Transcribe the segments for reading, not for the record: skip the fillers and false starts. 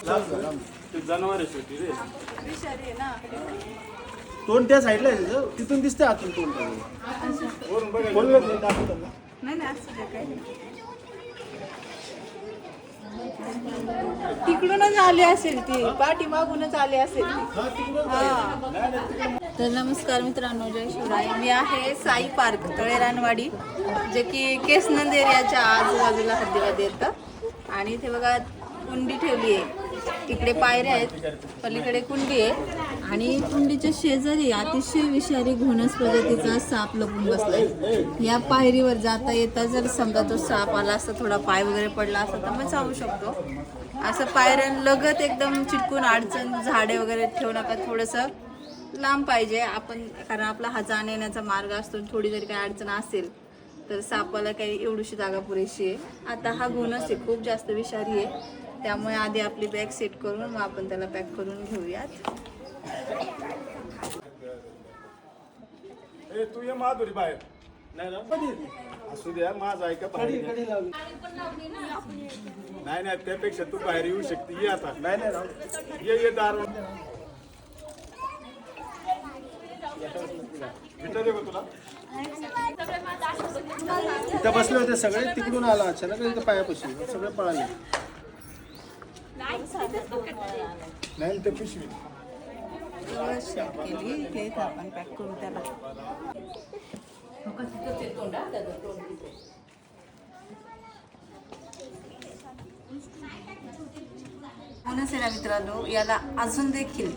ते जनावर आहे शेवटी रे. विषारी आहे ना. तोंड त्या साईडला आहे तिथं. तिथून दिसते आतून तोंड. वरून बघा. बोललं नाही दाखवताना. नाही असं ते काही नाही. तिकडूनच आली असेल ती, पाठीमागूनच आली असेल ती. तर नमस्कार मित्रांनो, जय शिवराय. मी आहे साई पार्क तळेरानवाडी, जे की केसनंद एरियाच्या आजूबाजूला हद्दीमध्ये येतं. आणि इथे बघा कुंडी ठेवली आहे, इकडे पायऱ्या आहेत, पलीकडे कुंडी आहे आणि कुंडीच्या शेजारी अतिशय विषारी घोणस प्रजातीचा साप लपून बसलाय. या पायरीवर जाता येता जर समजा तो साप आला असता, थोडा पाय वगैरे पडला असता तर बचावू शकतो. असं पायऱ्यांलगत एकदम चिटकून अडचण झाडे वगैरे ठेवू नका, थोडंसं लांब पाहिजे आपण, कारण आपला हा जाण्या येण्याचा मार्ग असतो. थोडी जरी काही अडचण असेल तर सापाला काही एवढीशी जागा पुरेशी आहे. आता हा घोणस आहे, खूप जास्त विषारी आहे, त्यामुळे आधी आपली बॅग सेट करून मग आपण त्याला पॅक करून घेऊयात. तू ये माधुरी बाहेर. नाही ना असू द्या, माझं ऐका बाहेर. नाही नाही, त्यापेक्षा तू बाहेर येऊ शकते. ये आता. नाही नाही राहू. ये दार. भेटा देऊ तुला. इथं बसले होते सगळे, तिकडून आला अचानक इथं पायापाशी सगळे पळाले. नाही ते पिशवी. केली ते आपण पॅक करू त्याला. घोणस आहे मित्रांनो, याला अजून देखील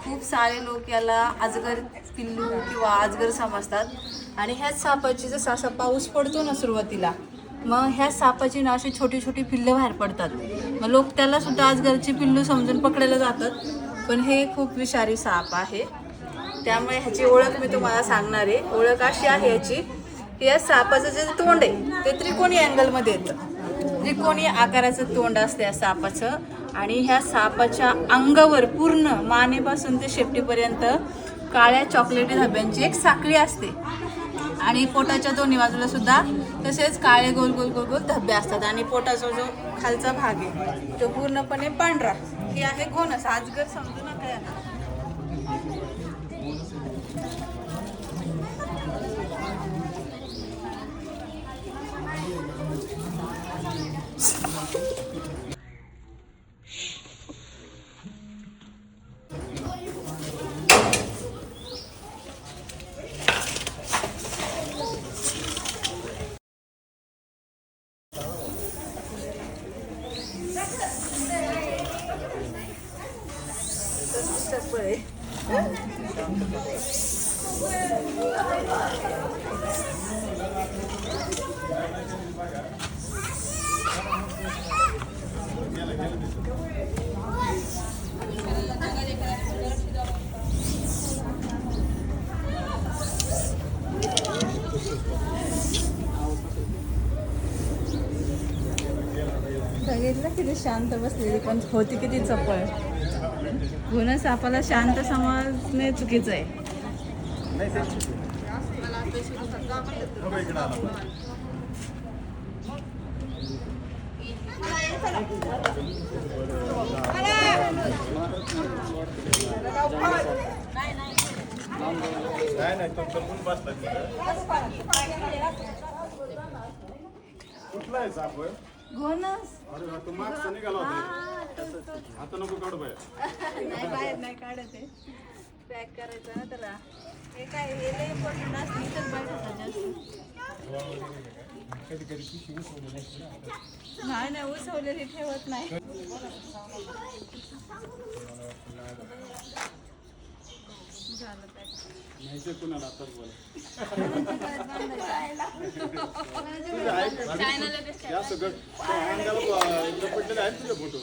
खूप सारे लोक याला अजगर पिल्लू किंवा अजगर समजतात. आणि ह्याच सापाची जसं असा पाऊस पडतो ना सुरुवातीला, मग ह्या सापाची ना अशी छोटी छोटी पिल्लं बाहेर पडतात. मग लोक त्याला सुद्धा अजगरची पिल्लू समजून पकडायला जातात, पण हे खूप विषारी साप आहे. त्यामुळे ह्याची ओळख मी तुम्हाला सांगणार आहे. ओळख अशी आहे याची की या सापाचं जे तोंड आहे ते त्रिकोणी अँगलमध्ये येतं. त्रिकोणी आकाराचं तोंड असतं या सापाचं. आणि ह्या सापाच्या अंगावर पूर्ण मानेपासून ते शेपटीपर्यंत काळ्या चॉकलेटी धब्यांची एक साखळी असते. आणि पोटाच्या दोन्ही बाजूला सुद्धा तसेच काळे गोल गोल गोल गोल धब्बे असतात. आणि पोटाचा जो खालचा भाग आहे तो पूर्णपणे पांढरा. हे आहे घोणस. अजगर समजू नका याला. बघितलं किती शांत बसलेली, पण होती किती चपळ. घोणस सापाला शांत समजणे चुकीचं आहे. नाही तो चपून बसला. कुठला आहे साप? घोणस. अरे तू मागचा निघाला होता. आता नको काढू बाहेर. नाही बाहेर नाही काढत आहे, पॅक करायचं ना त्याला. हे काय हे लय इम्पॉर्टंट असतं, इथंच बैठतात जास्त. कधी कधी पिशवी उसवली नाही नाही उसवलेली ठेवत नाही. झालं पॅक. नाही कुणाला आताच बोला. जास्त अंगाला पडलेलं आहे तुझ्या फोटो.